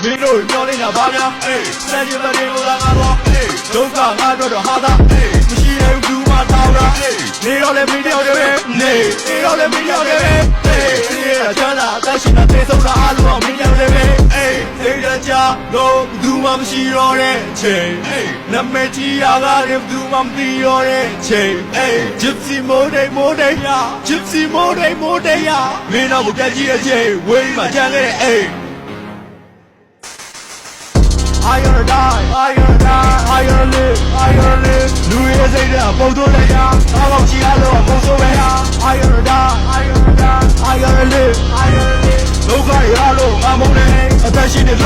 မင်းတို့မျောနေတာဘာများစံချိန်မတင်လို့လားငါတော့ဒုက္ခငါတို့တော့ဟာသာမရှိတဲ့ဘူးမှတောင်းတာနေတော့လည်းမင်းတယောက်တည်းပဲနေတော့လည်းမင်းတယောက်တည်းပဲဒီကချမ်းသာအသက်ရှင်တာသေဆုံးတာအားလုံးမင်းတယောက်တည်းပဲသိကြကြတော့ဘူးမှမရှိတော့တဲ့ချိန်နမကြီးရကားလည်းဘူးမှမသိတော့တဲ့ချိန် Gypsy Monday Monday ရ Gypsy Monday Monday ရမင်းတော့မပြတ်ကြီးရဲ့ချိန်ဝေးမှကြံခဲ့တဲ့I gotta die, I gotta die, I gotta live, I gotta live. New Year's Eve, I'm both on the ya. I'm out here, I'm both on the ya. I gotta die, I gotta die, I gotta live, I gotta live. No guy, I'm on the. Attention is